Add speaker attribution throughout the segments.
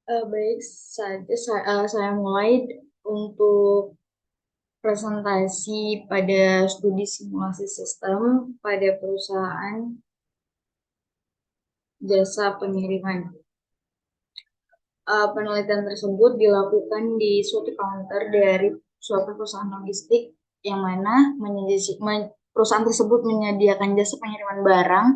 Speaker 1: Baik saja, saya mulai untuk presentasi pada studi simulasi sistem pada perusahaan jasa pengiriman. Penelitian tersebut dilakukan di suatu counter dari suatu perusahaan logistik yang mana perusahaan tersebut menyediakan jasa pengiriman barang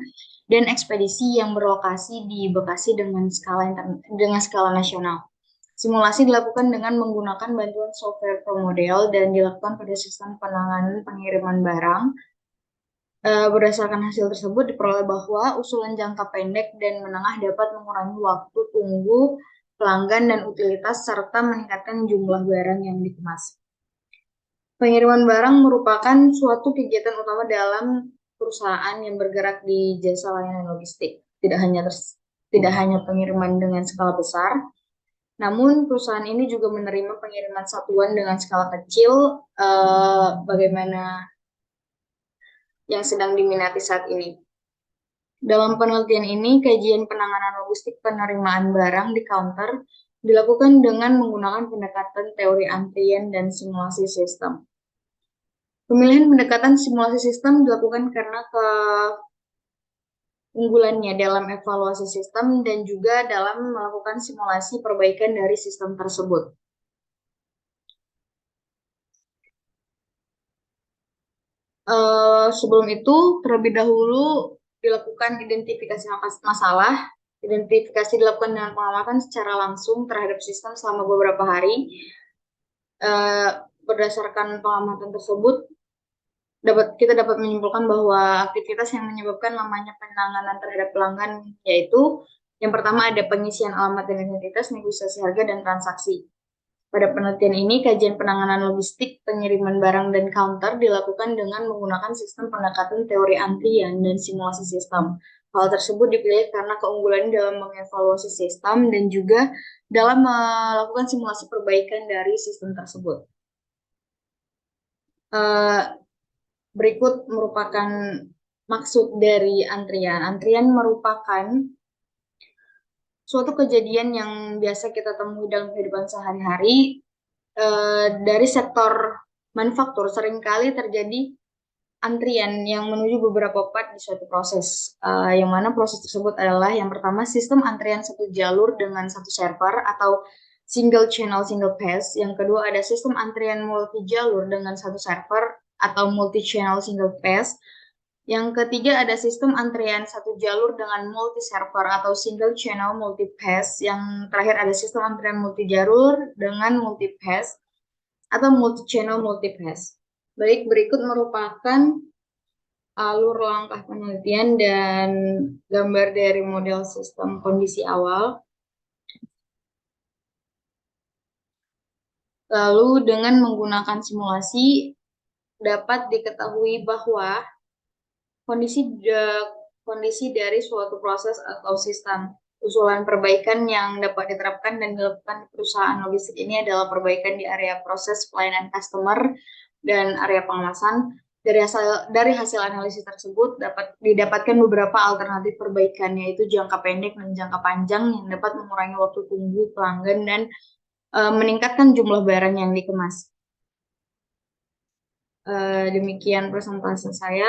Speaker 1: dan ekspedisi yang berlokasi di Bekasi dengan skala nasional. Simulasi dilakukan dengan menggunakan bantuan software pro model dan dilakukan pada sistem penanganan pengiriman barang. Berdasarkan hasil tersebut diperoleh bahwa usulan jangka pendek dan menengah dapat mengurangi waktu tunggu pelanggan dan utilitas serta meningkatkan jumlah barang yang dikemas. Pengiriman barang merupakan suatu kegiatan utama dalam perusahaan yang bergerak di jasa layanan logistik. Tidak hanya pengiriman dengan skala besar, namun perusahaan ini juga menerima pengiriman satuan dengan skala kecil, bagaimana yang sedang diminati saat ini. Dalam penelitian ini, kajian penanganan logistik penerimaan barang di counter dilakukan dengan menggunakan pendekatan teori antrian dan simulasi sistem. Pemilihan pendekatan simulasi sistem dilakukan karena keunggulannya dalam evaluasi sistem dan juga dalam melakukan simulasi perbaikan dari sistem tersebut. Sebelum itu, terlebih dahulu dilakukan identifikasi masalah. Identifikasi dilakukan dengan pengamatan secara langsung terhadap sistem selama beberapa hari. Berdasarkan pengamatan tersebut, kita dapat menyimpulkan bahwa aktivitas yang menyebabkan lamanya penanganan terhadap pelanggan yaitu yang pertama ada pengisian alamat dan identitas, negosiasi harga, dan transaksi. Pada penelitian ini, kajian penanganan logistik, pengiriman barang, dan counter dilakukan dengan menggunakan sistem pendekatan teori antrian dan simulasi sistem. Hal tersebut dipilih karena keunggulannya dalam mengevaluasi sistem dan juga dalam melakukan simulasi perbaikan dari sistem tersebut. Berikut merupakan maksud dari antrian. Antrian merupakan suatu kejadian yang biasa kita temui dalam kehidupan sehari-hari. Dari sektor manufaktur seringkali terjadi antrian yang menuju beberapa part di suatu proses. Yang mana proses tersebut adalah yang pertama sistem antrian satu jalur dengan satu server atau single channel single pass. Yang kedua ada sistem antrian multi jalur dengan satu server atau multi channel single pass. Yang ketiga ada sistem antrian satu jalur dengan multi server atau single channel multi pass. Yang terakhir ada sistem antrian multi jalur dengan multi pass atau multi channel multi pass. Baik, berikut merupakan alur langkah penelitian dan gambar dari model sistem kondisi awal. Lalu dengan menggunakan simulasi dapat diketahui bahwa kondisi dari suatu proses atau sistem. Usulan perbaikan yang dapat diterapkan dan dilakukan di perusahaan logistik ini adalah perbaikan di area proses pelayanan customer dan area pengemasan. Dari hasil analisis tersebut dapat didapatkan beberapa alternatif perbaikan, yaitu jangka pendek dan jangka panjang yang dapat mengurangi waktu tunggu pelanggan dan meningkatkan jumlah barang yang dikemas. Demikian presentasi saya.